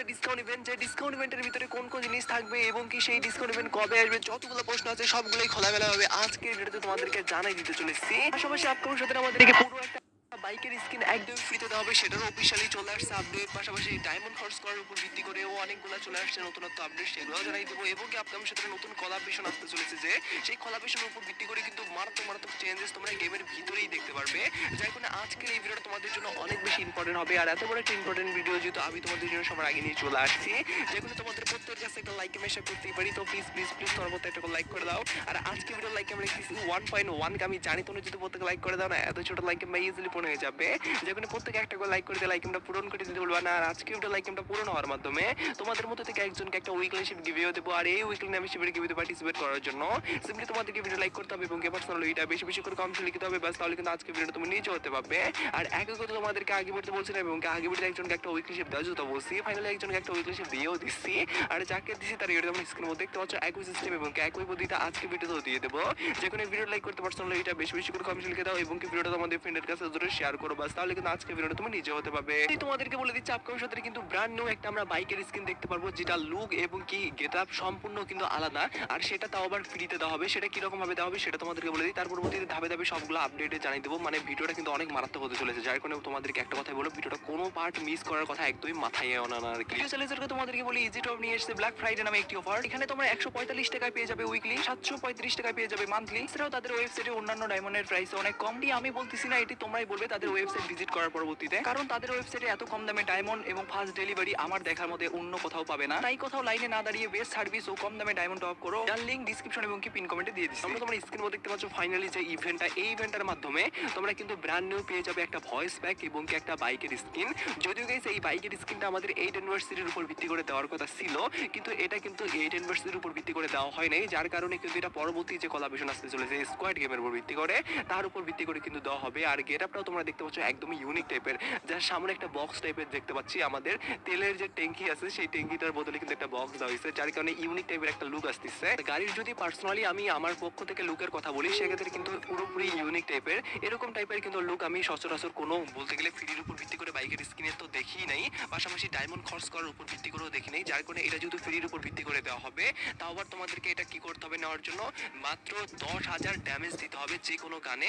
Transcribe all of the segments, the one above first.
Discount event, যে discount ইভেন্টের ভিতরে কোন কোন জিনিস থাকবে এবং কি সেই ডিসকাউন্ট ইভেন্ট কবে আসবে, যতগুলো প্রশ্ন আছে সবগুলোই খোলামেলা ভাবে আজকের ভিডিওতে তোমাদেরকে জানাই দিতে চলেছি। পাশাপাশি আপকামিং সাথে আমাদেরকে পুরো একটা বাইকের স্কিন একদম ফ্রিতে দেওয়া হবে, সেটারও অফিসিয়ালি চলে আসছে আপডেট। পাশাপাশি ডায়মন্ড হর্স করার উপর ভিত্তি করেও অনেকগুলো চলে আসছে নতুনত্ব আপডেট, সেগুলোও জানাই দেবো। এবং কি আপকামিং সাথে নতুন কোলাবরেশন আসতে চলেছে, যে সেই কোলাবরেশনের উপর ভিত্তি করে কিন্তু মারাত্মক মারাত্মক চেঞ্জেস তোমরা গেমের ভিতরেই দেখতে পারবে। যার কারণে আজকের এই ভিডিওটা তোমাদের জন্য অনেক বেশি ইম্পর্টেন্ট হবে। আর এত বড় একটা ইম্পর্টেন্ট ভিডিও যেহেতু আমি তোমাদের জন্য সবার আগে নিয়ে চলে আসছি, যেখানে তোমাদের প্রত্যেকের কাছে একটা লাইক মেশা করতেই পারি। তো প্লিজ প্লিজ প্লিজ তোমার মতো একটা লাইক করে দাও। আর আজকে ভিডিও লাইক আমরা রেখেছি 1.1 কে। আমি জানি তোমরা যদি প্রত্যেকে লাইক করে দাও না, এত ছোট লাইক ভাই ইজিলি পূরণ হয়ে যাবে। যেখানে প্রত্যেকে একটা করে লাইক করে দিয়ে লাইক আমরা পূরণ করে দিতে বলবা না। আর আজকে ভিডিও লাইক আমরা পূরণ হওয়ার মাধ্যমে তোমাদের মধ্যে থেকে একজনকে একটা উইকলি শিপ গিভেও দেবো। আর এই উইকলি মেম্বারশিপের গিভেতে পার্টিসিপেট করার জন্য সিম্পলি তোমাদেরকে ভিডিও লাইক করতে হবে এবং পার্সোনাল এটা বেশি বেশি করে কমেন্টে লিখতে হবে, বাস তাহলে কিন্তু আজকে ভিডিওটা তুমি নিজে হতে পারবে। আর একই কথা তোমাদেরকে আগে ভিডিওতে বলছিলাম এবং আগে ভিডিওতে একজনকে একটা উইকলি শিপ দেওয়া যেত বলছি, ফাইনালি একজনকে একটা উইকলি শিপ দিয়েও দিচ্ছি। আর যাকে দিচ্ছি তার এটা তোমরা স্ক্রিনের মধ্যে দেখতে পাচ্ছ একই সিস্টেম এবং একই পদ্ধতিতে আজকে ভিডিওতেও দিয়ে দেবো। যেখানে ভিডিও লাইক করতে পার্সোনাল এটা বেশি বেশি করে কমেন্টে লিখে দাও এবং ভিডিওটা তোমাদের ফ্রেন্ডের কাছে জরুরি শেয়ার করো, বাস তাহলে কিন্তু আজকে ভিডিওটা তুমি নিজে হতে পারবে। তোমাদেরকে বলে দিচ্ছি আপকামিং সাথে কিন্তু ব্র্যান্ড নিউ একটা আমরা বাইকের স্কিন দেখতে পারবো, যেটা লুক এবং কি গেটআপ সম্পূর্ণ কিন্তু আলাদা। আর সেটা তাও আবার ফ্রিতে দেওয়া হবে। সেটা কিরকম ভাবে দেওয়া হবে সেটা তোমাদেরকে বলে দিই, তার পরবর্তীতে ধাপে ধাপে সবগুলো আপডেটে জানিয়ে দেবো। মানে ভিডিওটা কিন্তু অনেক মারাত্মক হতে চলেছে, যার কারণে তোমাদেরকে একটা কথাই বলো, ভিডিওটা কোনো পার্ট মিস করার কথা একদমই মাথায় এও না। আর কি চ্যালেঞ্জের তোমাদেরকে বলি, ইজি টপ নিয়ে এসেছে ব্ল্যাক ফ্রাইডে নামে একটি অফার। এখানে তোমরা 145 টাকায় পেয়ে যাবে উইকলি, 735 টাকায় পেয়ে যাবে মান্থলি। এছাড়াও তাদের ওয়েবসাইটে অন্যান্য ডায়মন্ডের প্রাইস অনেক কম। আমি বলতেছি না, এটি তোমরাই বলবে তাদের ওয়েবসাইট ভিজিট করার পরবর্তীতে, কারণ তাদের ওয়েবসাইটে এত কম দামে ডায়মন্ড এবং ফাস্ট ডেলিভারি আমার দেখার মধ্যে অন্য কোথাও পাবে না। তাই কোথাও লাইনে না দাঁড়িয়ে বেস্ট সার্ভিস ও কম দামে ডায়মন্ড টপ করো। যার লিংক ডিসক্রিপশন এবং কি পিন কমেন্টে দিয়ে দিচ্ছি। আমরা তোমরা স্ক্রিন মধ্যে দেখতে পাচ্ছ ফাইনালি যে ইভেন্টটা, এই ইভেন্টের মাধ্যমে তোমরা কিন্তু ব্র্যান্ড নিউ পেয়ে যাবে একটা ভয়েস প্যাক এবং কি একটা বাইকের স্কিন। যদিও গাইস এই বাইকের স্কিনটা আমাদের 8 ইউনিভার্সিটির উপর ভিত্তি করে দেওয়ার কথা ছিল, কিন্তু এটা কিন্তু 8 ইউনিভার্সিটির উপর ভিত্তি করে দেওয়া হয় নাই। যার কারণে কিন্তু এটা পরবর্তী যে কোলাবরেশন আসতে চলেছে স্কোয়াড গেমের উপর ভিত্তি করে, তার উপর ভিত্তি করে কিন্তু দেওয়া হবে। আর গেটআপটাও তোমরা দেখতে পাচ্ছ একদমই ইউনিক টাইপের, যার সামনে একটা বক্স টাইপের দেখতে পাচ্ছি। আমাদের তেলের যে ট্যাঙ্কি আছে সেই ট্যাঙ্কিটার বদলে কিন্তু একটা বক্স দেওয়া হয়েছে, যার কারণে ইউনিক টাইপের একটা লুক আসতেছে গাড়ির। যদি পার্সোনালি আমি আমার পক্ষ থেকে লুকের কথা বলি, সেক্ষেত্রে কিন্তু পুরোপুরি ইউনিক টাইপের, এরকম টাইপের কিন্তু লুক আমি সচরাচর কোনো বলতে গেলে ফ্রির উপর ভিত্তি করে বাইকের স্কিনে তো দেখি নাই, পাশাপাশি ডায়মন্ড খরচ করার উপর ভিত্তি করেও দেখি নাই। যার কারণে এটা যেহেতু ফ্রির উপর ভিত্তি করে দেওয়া হবে, তাও আবার তোমাদেরকে এটা কি করতে হবে নেওয়ার জন্য, মাত্র 10,000 ড্যামেজ দিতে হবে যে কোনো গানে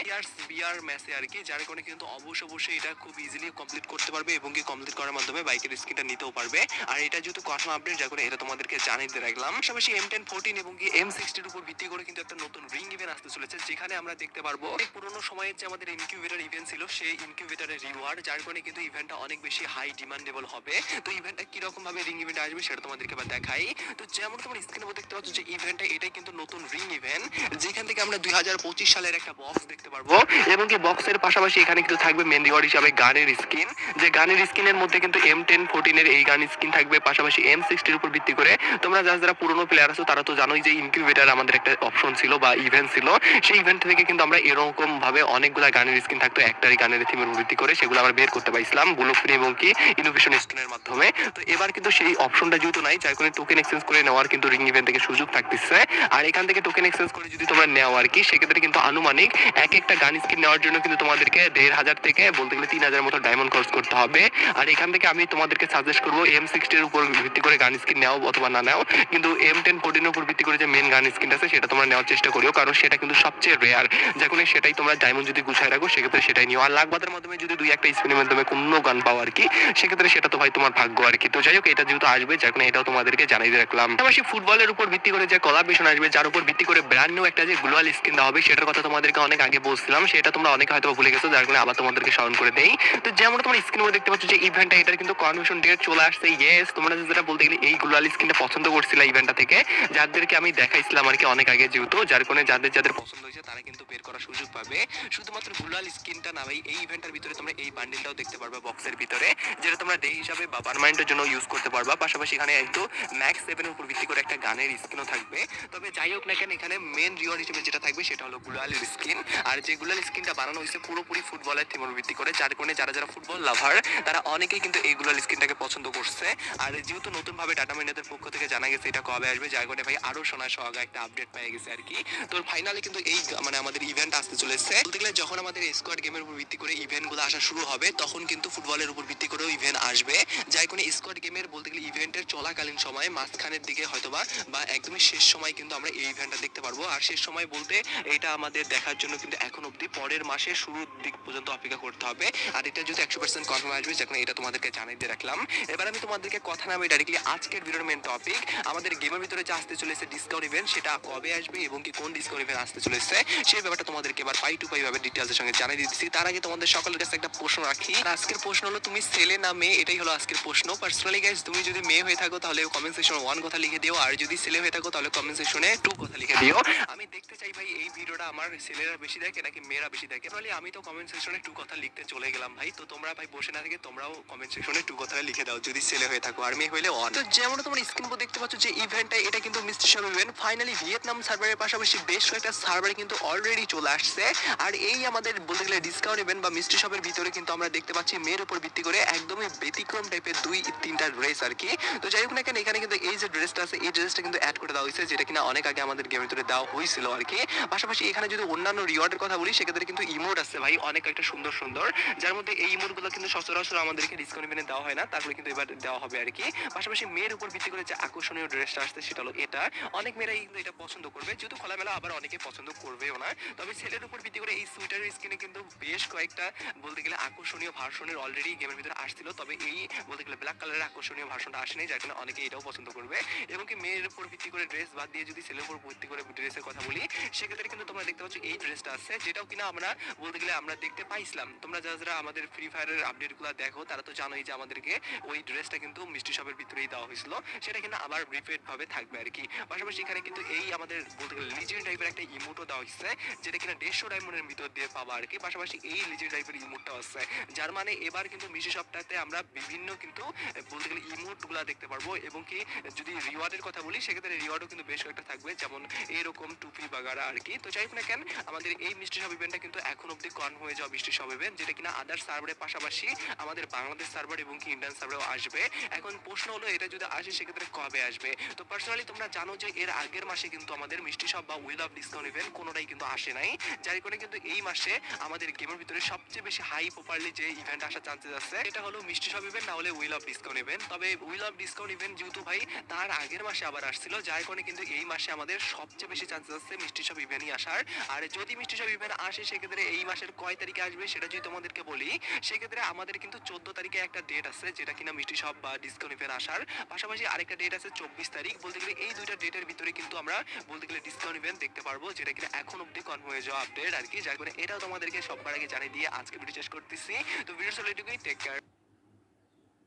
বিআর ম্যাচে আর কি। যার কারণে কিন্তু অবশ্যই এটা খুব ইজিলি কমপ্লিট করতে পারবে এবং কি কমপ্লিট করার মাধ্যমে বাইকের স্কিনটা নিতেও পারবে। আর এটা যেহেতু কনফার্ম আপডেট, যার কারণে এটা তোমাদেরকে জানাইতে রাখলাম। পাশাপাশি M10 14 এবং কি M60 এর উপর ভিত্তি করে কিন্তু একটা নতুন রিং ইভেন্ট আসতে চলেছে, যেখানে আমরা দেখতে পারবো অনেক পুরনো সময়ের যে আমাদের ইনকিউবেটর ইভেন্ট ছিল, সেই ইনকিউবেটরের রিওয়ার্ড। যার কারণে কিন্তু ইভেন্টটা অনেক বেশি হাই ডিমান্ডেবল হবে। তো ইভেন্টটা কিরকম ভাবে রিং ইভেন্ট আসবে সেটা তোমাদেরকে এবার দেখাই। তো যেমন তোমরা স্ক্রিনে দেখতে পাচ্ছ যে ইভেন্টটা, এটাই কিন্তু নতুন রিং ইভেন্ট, যেখান থেকে আমরা 2025 সালের একটা বক্স দেখতে পারবো এবং কি বক্সের পাশাপাশি এখানে কিন্তু থাকবে মেন রিওয়ার্ড হিসাবে গানের স্কিন। যে গানের স্কিনের মধ্যে কিন্তু M10 14 এর এই গান স্কিন থাকবে, পাশাপাশি M60 এর উপর ভিত্তি করে তোমরা যারা পুরনো প্লেয়ার আছো তারা তো জানোই যে ইনকিউবেটর আমাদের একটা অপশন ছিল বা ইভেন্ট ছিল। সেই ইভেন্ট থেকে কিন্তু আমরা এরকম ভাবে অনেকগুলা গানের স্কিন থাকতো একটারই গানের থিমের উপর ভিত্তি করে, সেগুলো আমরা বের করতে পারছিলাম ব্লু ফিন এবং কি ইনোভেশন স্টোনের মাধ্যমে। তো এবার কিন্তু সেই অপশনটা যেহেতু নাই, যার কারণে টোকেন এক্সচেঞ্জ করে নেওয়ার কিন্তু রিং ইভেন্ট থেকে সুযোগ থাকতেছে। আর এখান থেকে টোকেন এক্সচেঞ্জ করে যদি তোমরা নেও আর কি, সেক্ষেত্রে কিন্তু আনুমানিক এক একটা গান স্কিন নেওয়ার জন্য কিন্তু তোমাদেরকে 1,500 থেকে বলতে গেলে 3,000 মতো ডায়মন্ড খরচ করতে হবে। আর এখান থেকে আমি তোমাদেরকে সাজেস্ট করবো M60 এর উপর ভিত্তি করে গান স্কিন নেও অথবা না নেও, কিন্তু M10 14 এর উপর ভিত্তি করে যে মেন গান স্কিন আছে সেটা তোমরা নেওয়ার চেষ্টা করিও, কারণ সেটা কিন্তু সবচেয়ে রেয়ার। যখন সেটাই তোমরা ডায়মন্ড যদি গুছায় রাখো সেক্ষেত্রে সেটাই নিও। আর লাখবাদের মাধ্যমে যদি দুই একটা স্পিনের মাধ্যমে কোনো গান পাও আর কি, সেক্ষেত্রে সেটা তো ভাই তোমার ভাগ্য আর কি। তো যাই হোক, এটা যেহেতু আসবে যার কারণে এটাও তোমাদেরকে জানাই দিয়ে রাখলাম। পাশাপাশি ফুটবলের উপর ভিত্তি করে যে কোলাবরেশন আসবে, যার উপর ভিত্তি করে ব্র্যান্ড নিউ একটা যে গ্লোবাল স্কিন দেওয়া হবে, সেটার কথা তোমাদেরকে অনেক আগে বলছিলাম, সেটা তোমরা অনেকে হয়তো ভুলে গেছো, যার কারণে আবার তোমাদেরকে স্মরণ করে দেই। তো যেমন তোমরা স্ক্রিনের মধ্যে দেখতে পাচ্ছ যে ইভেন্টটা, এটার কিন্তু কনভেনশন ডেট চলে আসছে। ইয়েস, তোমরা যেটা বলতে গেলে এই গ্লোবাল স্কিনটা পছন্দ করছিলে ইভেন্টটা থেকে, যাদেরকে আমি দেখাইছিলাম আর কি অনেক আগে, যেহেতু যার কারণে যাদের পছন্দ হয়েছে তারা কিন্তু বের করার সুযোগ পাবে। শুধুমাত্র গ্লোবাল স্কিনটা না ভাই, এই ইভেন্টের ভিতরে তোমরা এই বান্ডেলটাও দেখতে পারবে বক্সের ভিতরে, যেটা তোমরা ডে হিসাবে বা পার্মানেন্টের জন্য ইউজ করতে পারবা। পাশাপাশি এখানে একটু ম্যাক্স 7 এর উপর ভিত্তি করে একটা গানের স্কিনও থাকবে। তবে যাই হোক না কেন, এখানে মেন রিওয়ার্ড হিসেবে যেটা থাকবে সেটা হলো গ্লোবালের স্কিন। আর যে গ্লোবাল স্কিনটা বানানো হয়েছে পুরোপুরি ফুটবলের থিমের ভিত্তি করে, যার কারণে যারা ফুটবল লাভার তারা অনেকেই কিন্তু এই গ্লোবাল স্কিনটাকে পছন্দ করছে। আর যেহেতু নতুন ভাবে ডাটা মাইনারদের পক্ষ থেকে জানা গেছে এটা কবে আসবে, যার কারণে ভাই আরো শোনা সোহাগা একটা আপডেট পেয়ে গেছে আর কি। তো ফাইনালি কিন্তু এই মানে আমাদের ইভেন্ট আসতে চলেছে। বলতে গেলে যখন আমাদের স্কোয়াড গেমের উপর ভিত্তি করে ইভেন্ট গুলো আসা শুরু হবে, তখন কিন্তু ফুটবলের উপর ভিত্তি করেও ইভেন্ট আসবে, যাই কোনো স্কোয়াড গেমের বলতে গেলে ইভেন্টের চলাকালীন সময় মাঝখানের দিকে হয়তোবা বা একদমই শেষ সময় কিন্তু আমরা এই ইভেন্টটা দেখতে পারবো। আর শেষ সময় বলতে এটা আমাদের দেখার জন্য কিন্তু এখন অবধি পরের মাসের শুরুর দিক পর্যন্ত অপেক্ষা করতে হবে। আর এটা যদি 100% কনফার্ম আসবে, যখন এটা তোমাদেরকে জানিয়ে দিয়ে রাখলাম। এবার আমি তোমাদেরকে কথা না বলে ডাইরেক্টলি আজকের ভিডিওর মেন টপিক, আমাদের গেমের ভিতরে যে আসতে চলেছে ডিসকাউন্ট ইভেন্ট, সেটা কবে আসবে এবং কি কোন ডিসকাউন্ট ইভেন্ট আসতে চলেছে সেই ব্যাপারটা তোমাদেরকে এবার পাই টু পাই ভাবে ডিটেইলসের সঙ্গে জানিয়ে দিচ্ছি। তার আগে তোমাদের সকলের কাছে একটা প্রশ্ন রাখি। আর আজকের প্রশ্ন হলো, তুমি ছেলে না মেয়ে? এটাই হলো আজকের প্রশ্ন। পার্সোনালি গাইস, তুমি যদি মেয়ে হয়ে থাকো তাহলে কমেন্ট সেকশনে 1 কথা লিখে দিও, আর যদি ছেলে হয়ে থাকো তাহলে কমেন্ট সেকশনে 2 কথা লিখে দিও। আমি দেখতে চাই ভাই এই ভিডিওটা আমার ছেলেরা বেশি দেখে নাকি মেয়েরা বেশি দেখে। তাহলে আমি তো কমেন্ট সেকশনে 2 কথা লিখতে চলে গেলাম ভাই। তো তোমরা ভাই বসে না থেকে তোমরাও কমেন্ট সেকশনে 2 কথা লিখে দাও যদি ছেলে হয়ে থাকো, আর মেয়ে হইলে 1। তো যেমন তোমরা স্ক্রিন উপর দেখতে পাচ্ছ যে ইভেন্টটা, এটা কিন্তু mystery shop event finally Vietnam সার্ভারের পাশাপাশি বেশ কয়েকটা সার্ভারে কিন্তু অলরেডি চলে আসছে। আর এই আমাদের বলতে গেলে ডিসকাউন্ট ইভেন্ট বা মিস্ট্রি শপের ভিতরে কিন্তু আমরা দেখতে পাচ্ছি মেয়ের উপর ভিত্তি করে একদমই ব্যতিক্রম টাইপের 2-3টা ড্রেস আর কি। তো যাই হোক না কেন, এখানে কিন্তু এই যে ড্রেসটা আছে এই ড্রেসটা কিন্তু অ্যাড করে দেওয়া হয়েছে, যেটা কিনা অনেক আগে আমাদের গেমের ভিতরে দেওয়া হয়েছিল আর কি। পাশাপাশি এখানে যদি অন্যান্য রিওয়ার্ডের কথা বলি, সেক্ষেত্রে কিন্তু ইমোট আছে ভাই অনেক একটা সুন্দর সুন্দর, যার মধ্যে এই ইমোট গুলো কিন্তু সচরাচর আমাদেরকে ডিসকাউন্ট ইভেন্টে দেওয়া হয় না, তারপরে কিন্তু এবার দেওয়া হবে আর কি। পাশাপাশি মেয়ের উপর ভিত্তি করে যে আকর্ষণীয় ড্রেসটা আসছে সেটা হলো এটা। অনেক মেয়েরাই কিন্তু এটা পছন্দ করবে, যেহেতু খোলামেলা, আবার অনেকে পছন্দ করবেও না। তবে ছেলের উপর ভিত্তি করে এই সুইটারের স্কিনে কিন্তু বেশ কয়েকটা বলতে গেলে আকর্ষণীয় ভার্সনের অলরেডি গেমের ভিতরে আসছিল, তবে এই বলতে গেলে ব্ল্যাক কালারের আকর্ষণীয় ভার্সনটা আসেনি, যার কারণে অনেকে এটাও পছন্দ করবে। এবং কি মেয়ের উপর ভিত্তি করে ড্রেস বাদ দিয়ে যদি ছেলের উপর ভিত্তি করে ড্রেসের কথা বলি, সেক্ষেত্রে কিন্তু তোমরা দেখতে পাচ্ছ এই ড্রেসটা আছে, যেটাও কিনা আমরা বলতে গেলে আমরা দেখতে পাইছিলাম। তোমরা যারা যারা আমাদের ফ্রি ফায়ারের আপডেটগুলো দেখো তারা তো জানোই যে আমাদেরকে ওই ড্রেসটা কিন্তু মিষ্টি শপের ভিতরেই দেওয়া হয়েছিল, সেটা কিন্তু আবার রিপিট ভাবে থাকবে আর কি। পাশাপাশি এখানে কিন্তু এই আমাদের বলতে গেলে লিজেন্ড টাইপের একটা ইমোটও দেওয়া হয়েছে, যেটা কিনা 150 ডায়মন্ডের ভিতর দিয়ে পাবা আর কি। পাশাপাশি এই লিজেন্ড টাইপের ইমোটটাও আছে, যার মানে এবার কিন্তু মিষ্টি শপটাতে আমরা বিভিন্ন কিন্তু বলতে গেলে ইমোট গুলা দেখতে পারবো। এবং কি যদি রিওয়ার্ডের কথা বলি, সেক্ষেত্রে রিওয়ার্ডও কিন্তু বেশ কয়েকটা থাকবে, যেমন এরকম টুপি বাগারা আর কি। তো যাই হোক না কেন, আমাদের এই মিষ্টি শপ ইভেন্টটা কিন্তু এখন অব্দি কনফার্ম হয়ে যাওয়া মিষ্টি শপ ইভেন্ট, যেটা কিনা আদার সার্ভারের পাশাপাশি আমাদের বাংলাদেশ সার্ভার এবং কি ইন্ডিয়ান সার্ভারেও আসবে। এখন প্রশ্ন হলো, এটা যদি আসে সেক্ষেত্রে কবে আসবে? তো পার্সোনালি তোমরা জানো যে এর আগের মাসে কিন্তু আমাদের মিষ্টি শপ বা উইল অফ ডিসকাউন্ট ইভেন্ট কোনোটাই কিন্তু আসে নাই, যার কারণে কিন্তু এই মাসে আমাদের গেমের ভিতরে সবচেয়ে বেশি হাই প্রপারলি যে ইভেন্ট আসার চান্সেস আছে, এটা হলো মিষ্টি শপ ইভেন্ট, না হলে উইল অফ ডিসকাউন্ট ইভেন্ট। তবে উইল অফ ডিসকাউন্ট ইভেন্ট যেহেতু ভাই তার আগের মাসে আবার আসছিল, যার কারণে কিন্তু এই মাসে আমাদের সবচেয়ে বেশি চান্সেস আছে মিষ্টি শপ ইভেন্টই আসার। আর যদি মিষ্টি শপ ইভেন্ট আসে, সেক্ষেত্রে এই মাসের কয় তারিখে আসবে সেটা যদি তোমাদেরকে বলি, সেক্ষেত্রে আমাদের কিন্তু 14 তারিখে একটা ডেট আছে, যেটা কিনা মিষ্টি শপ বা ডিসকাউন্ট ইভেন্ট আসার। পাশাপাশি আরেকটা ডেট আছে 24 তারিখ। বলতে গেলে এই দুইটা ডেটের ভিতরে কিন্তু আমরা বলতে গেলে ডিসকাউন্ট ইভেন্ট দেখতে পারবো, যেটা কিনা এখন অব্দি কনফার্ম হয়ে যাওয়া আপডেট আর কি। যার কারণে এটাও তোমাদেরকে সবার আগে জানিয়ে দিয়ে আজকে ভিডিও শেষ করতেছি। তো ভিডিও চলে এটুকুই, টেক কেয়ার।